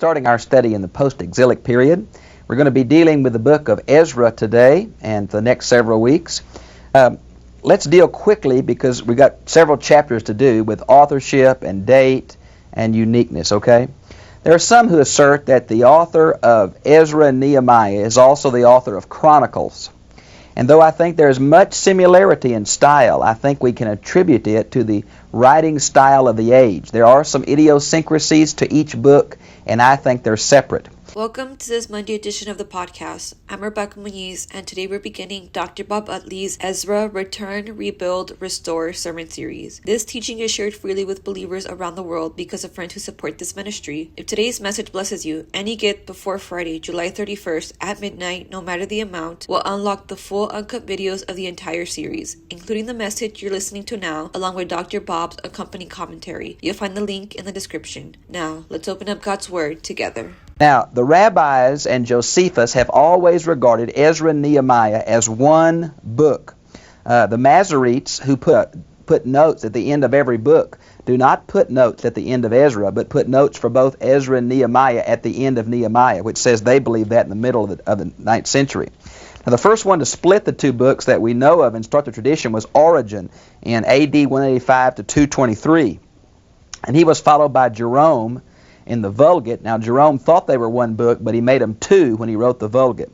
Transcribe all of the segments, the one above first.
starting our study in the post-exilic period. We're going to be dealing with the book of Ezra today and the next several weeks. Let's deal quickly because we've got several chapters to do with authorship and date and uniqueness, okay? There are some who assert that the author of Ezra and Nehemiah is also the author of Chronicles. And though I think there is much similarity in style, I think we can attribute it to the writing style of the age. There are some idiosyncrasies to each book, and I think they're separate. Welcome to this Monday edition of the podcast. I'm Rebecca Muniz, and today we're beginning Dr. Bob Utley's Ezra, Return, Rebuild, Restore sermon series. This teaching is shared freely with believers around the world because of friends who support this ministry. If today's message blesses you, any gift before Friday, July 31st at midnight, no matter the amount, will unlock the full uncut videos of the entire series, including the message you're listening to now, along with Dr. Bob's accompanying commentary. You'll find the link in the description. Now, let's open up God's Word together. Now, the rabbis and Josephus have always regarded Ezra and Nehemiah as one book. The Masoretes, who put notes at the end of every book, do not put notes at the end of Ezra, but put notes for both Ezra and Nehemiah at the end of Nehemiah, which says they believe that in the middle of the 9th century. Now, the first one to split the two books that we know of and start the tradition was Origen in A.D. 185 to 223. And he was followed by Jerome in the Vulgate. Now, Jerome thought they were one book, but he made them two when he wrote the Vulgate.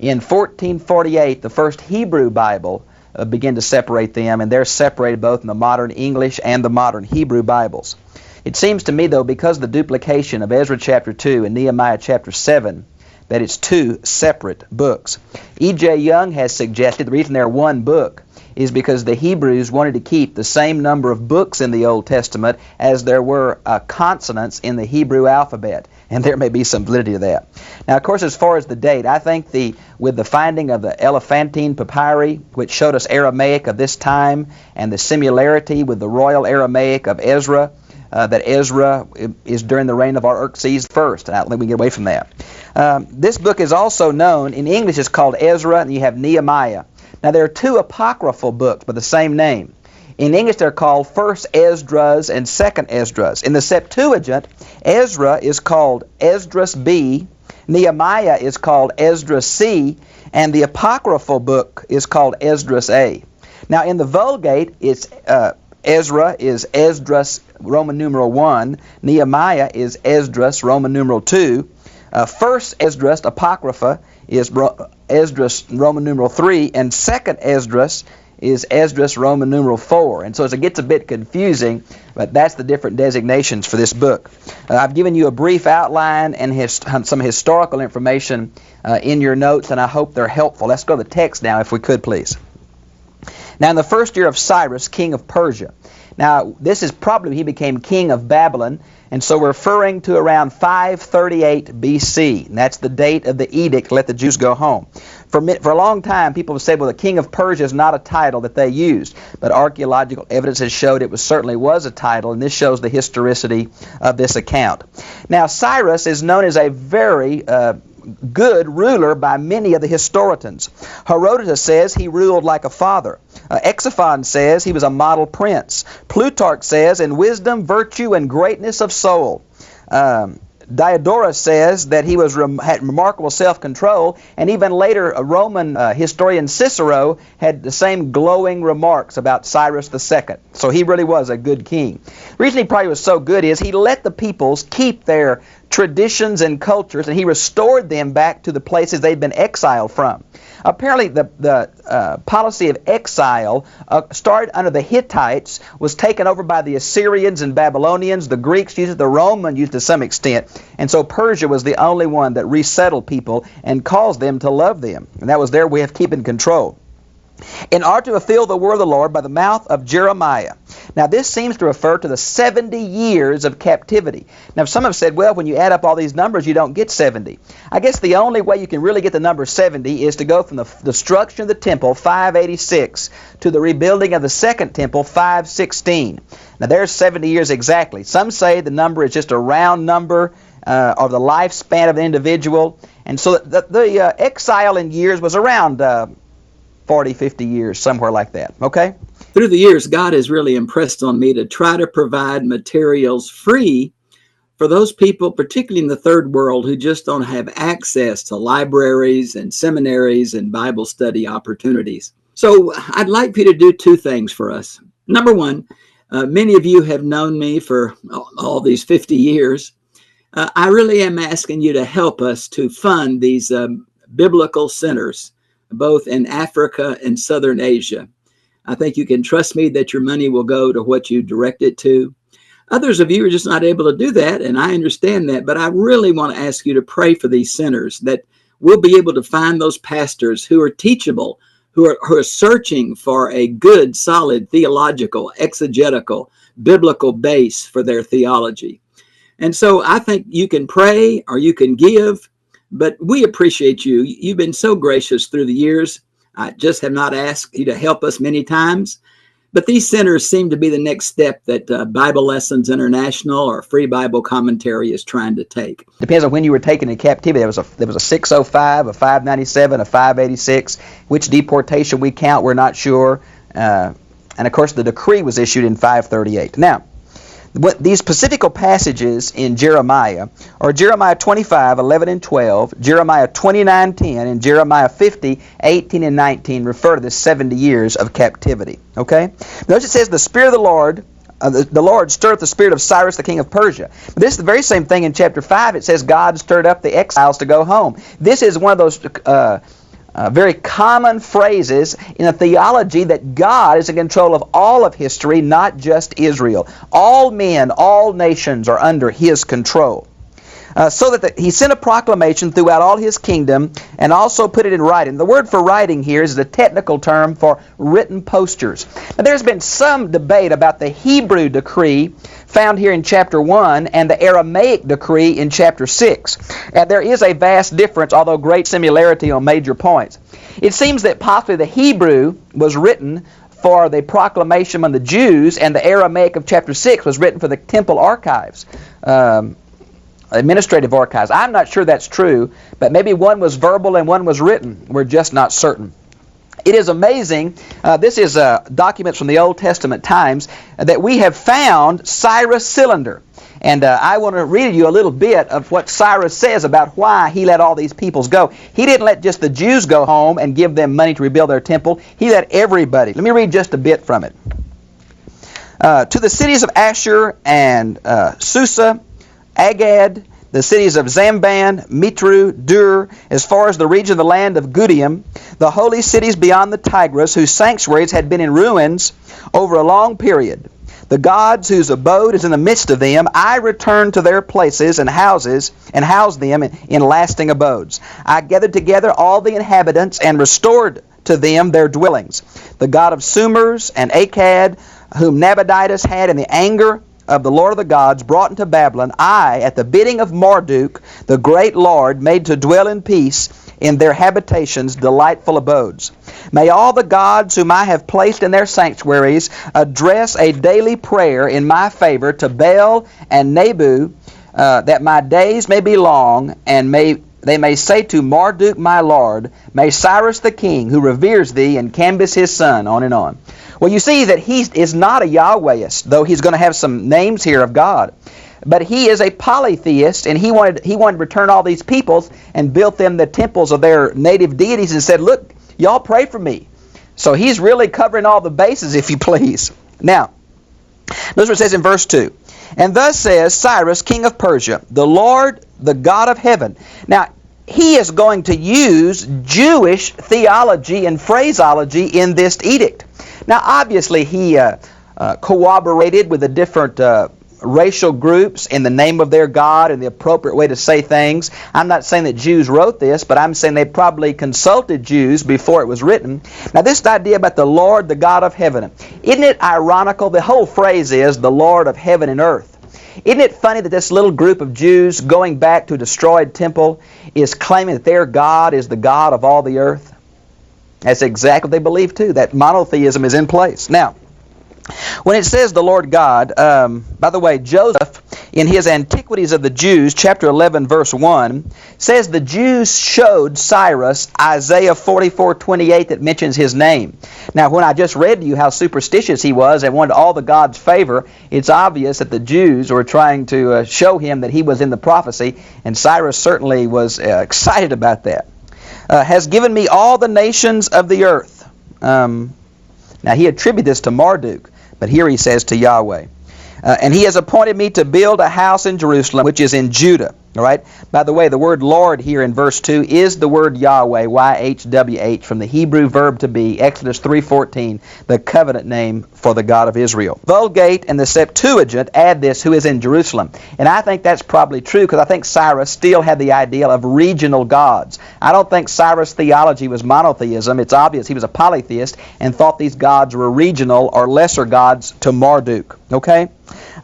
In 1448, the first Hebrew Bible began to separate them, and they're separated both in the modern English and the modern Hebrew Bibles. It seems to me, though, because of the duplication of Ezra chapter 2 and Nehemiah chapter 7, that it's two separate books. E.J. Young has suggested the reason they're one book is because the Hebrews wanted to keep the same number of books in the Old Testament as there were consonants in the Hebrew alphabet, and there may be some validity to that. Now, of course, as far as the date, I think with the finding of the Elephantine papyri, which showed us Aramaic of this time, and the similarity with the royal Aramaic of Ezra, that Ezra is during the reign of Artaxerxes I. And I don't think we can get away from that. This book is also known, in English it's called Ezra, and you have Nehemiah. Now, there are two apocryphal books by the same name. In English, they're called First Esdras and Second Esdras. In the Septuagint, Ezra is called Esdras B, Nehemiah is called Esdras C, and the apocryphal book is called Esdras A. Now, in the Vulgate, it's Ezra is Esdras Roman numeral 1, Nehemiah is Esdras Roman numeral 2, First Esdras Apocrypha is Esdras Roman numeral 3, and Second Esdras is Esdras Roman numeral 4. And so it gets a bit confusing, but that's the different designations for this book. I've given you a brief outline and some historical information in your notes, and I hope they're helpful. Let's go to the text now, if we could, please. Now, in the first year of Cyrus, king of Persia. Now, this is probably he became king of Babylon, and so we're referring to around 538 B.C. And that's the date of the edict, let the Jews go home. For a long time, people have said, well, the king of Persia is not a title that they used. But archaeological evidence has showed it certainly was a title, and this shows the historicity of this account. Now, Cyrus is known as a very good ruler by many of the historians. Herodotus says he ruled like a father. Exophon says he was a model prince. Plutarch says in wisdom, virtue, and greatness of soul. Diodorus says that he had remarkable self-control, and even later a Roman historian Cicero had the same glowing remarks about Cyrus II. So he really was a good king. The reason he probably was so good is he let the peoples keep their traditions and cultures, and he restored them back to the places they'd been exiled from. Apparently, the policy of exile started under the Hittites, was taken over by the Assyrians and Babylonians. The Greeks used it, the Romans used it to some extent, and so Persia was the only one that resettled people and caused them to love them. And that was their way of keeping control. In order to fulfill the word of the Lord by the mouth of Jeremiah. Now, this seems to refer to the 70 years of captivity. Now, some have said, well, when you add up all these numbers, you don't get 70. I guess the only way you can really get the number 70 is to go from the destruction of the temple, 586, to the rebuilding of the second temple, 516. Now, there's 70 years exactly. Some say the number is just a round number of the lifespan of an individual. And so the exile in years was around 40, 50 years, somewhere like that. Okay? Through the years, God has really impressed on me to try to provide materials free for those people, particularly in the third world, who just don't have access to libraries and seminaries and Bible study opportunities. So I'd like for you to do two things for us. Number one, many of you have known me for all these 50 years. I really am asking you to help us to fund these biblical centers, both in Africa and Southern Asia. I think you can trust me that your money will go to what you direct it to. Others of you are just not able to do that, and I understand that, but I really want to ask you to pray for these centers, that we'll be able to find those pastors who are teachable, who are searching for a good, solid theological, exegetical, biblical base for their theology. And so I think you can pray or you can give, but we appreciate you. You've been so gracious through the years. I just have not asked you to help us many times. But these centers seem to be the next step that Bible Lessons International or Free Bible Commentary is trying to take. Depends on when you were taken in captivity. There was a 605, a 597, a 586. Which deportation we count, we're not sure. And of course, the decree was issued in 538. Now, these specific passages in Jeremiah are Jeremiah 25, 11 and 12, Jeremiah 29, 10, and Jeremiah 50, 18 and 19 refer to the 70 years of captivity. Okay? Notice it says, the Spirit of the Lord stirred the spirit of Cyrus, the king of Persia. But this is the very same thing in chapter 5. It says God stirred up the exiles to go home. This is one of those very common phrases in a theology that God is in control of all of history, not just Israel. All men, all nations are under His control. So that He sent a proclamation throughout all His kingdom and also put it in writing. The word for writing here is a technical term for written postures. Now, there's been some debate about the Hebrew decree found here in chapter 1 and the Aramaic decree in chapter 6. And there is a vast difference, although great similarity on major points. It seems that possibly the Hebrew was written for the proclamation among the Jews, and the Aramaic of chapter 6 was written for the temple archives, administrative archives. I'm not sure that's true, but maybe one was verbal and one was written. We're just not certain. It is amazing. This is documents from the Old Testament times that we have found Cyrus' cylinder. And I want to read you a little bit of what Cyrus says about why he let all these peoples go. He didn't let just the Jews go home and give them money to rebuild their temple. He let everybody. Let me read just a bit from it. To the cities of Asher and Susa, Agad, the cities of Zamban, Mitru, Dur, as far as the region of the land of Gudium, the holy cities beyond the Tigris, whose sanctuaries had been in ruins over a long period. The gods whose abode is in the midst of them, I returned to their places and houses, and housed them in lasting abodes. I gathered together all the inhabitants and restored to them their dwellings. The god of Sumers and Akkad, whom Nabonidus had in the anger of the Lord of the gods, brought into Babylon, I, at the bidding of Marduk, the great Lord, made to dwell in peace in their habitations, delightful abodes. May all the gods whom I have placed in their sanctuaries address a daily prayer in my favor to Baal and Nebu, that my days may be long, and they may say to Marduk my Lord, may Cyrus the king, who reveres thee, and Cambus his son, on and on. Well, you see that he is not a Yahwehist, though he's going to have some names here of God. But he is a polytheist, and he wanted to return all these peoples and built them the temples of their native deities and said, look, y'all pray for me. So he's really covering all the bases, if you please. Now, notice what it says in verse 2. And thus says Cyrus, king of Persia, the Lord, the God of heaven. Now, he is going to use Jewish theology and phraseology in this edict. Now, obviously, he cooperated with the different racial groups in the name of their God and the appropriate way to say things. I'm not saying that Jews wrote this, but I'm saying they probably consulted Jews before it was written. Now, this idea about the Lord, the God of heaven, isn't it ironical? The whole phrase is the Lord of heaven and earth. Isn't it funny that this little group of Jews going back to a destroyed temple is claiming that their God is the God of all the earth? That's exactly what they believe too. That monotheism is in place. Now, When it says the Lord God, by the way, Joseph, in his Antiquities of the Jews, chapter 11, verse 1, says the Jews showed Cyrus Isaiah 44:28 that mentions his name. Now, when I just read to you how superstitious he was and wanted all the gods' favor, it's obvious that the Jews were trying to show him that he was in the prophecy, and Cyrus certainly was excited about that. Has given me all the nations of the earth. Now, he attributed this to Marduk, but here he says to Yahweh. And he has appointed me to build a house in Jerusalem, which is in Judah. All right. By the way, the word Lord here in verse 2 is the word Yahweh, YHWH, from the Hebrew verb to be, Exodus 3:14, the covenant name for the God of Israel. Vulgate and the Septuagint add this, who is in Jerusalem. And I think that's probably true because I think Cyrus still had the idea of regional gods. I don't think Cyrus' theology was monotheism. It's obvious he was a polytheist and thought these gods were regional or lesser gods to Marduk. Okay?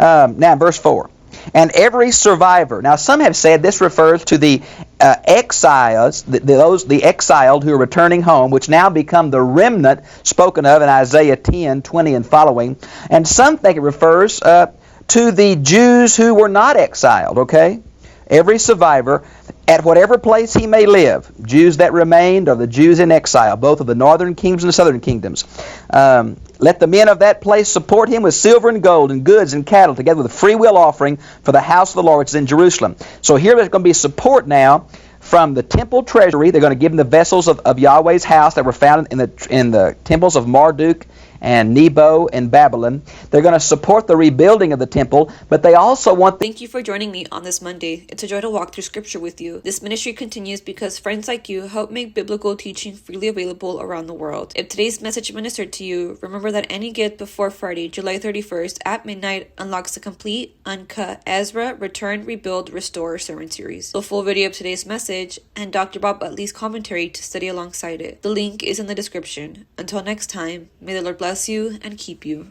Now, verse 4. And every survivor. Now, some have said this refers to the exiles, the exiled who are returning home, which now become the remnant spoken of in Isaiah 10:20 and following. And some think it refers to the Jews who were not exiled, okay? Every survivor, at whatever place he may live, Jews that remained or the Jews in exile, both of the northern kingdoms and the southern kingdoms. Let the men of that place support him with silver and gold and goods and cattle, together with a free will offering for the house of the Lord, which is in Jerusalem. So here there's going to be support now from the temple treasury. They're going to give them the vessels of Yahweh's house that were found in the temples of Marduk and Nebo and Babylon. They're going to support the rebuilding of the temple, but they also want... Thank you for joining me on this Monday. It's a joy to walk through Scripture with you. This ministry continues because friends like you help make biblical teaching freely available around the world. If today's message ministered to you, remember that any gift before Friday, July 31st at midnight unlocks the complete, uncut Ezra, Return, Rebuild, Restore sermon series. The full video of today's message and Dr. Bob Utley's commentary to study alongside it. The link is in the description. Until next time, may the Lord bless you and keep you.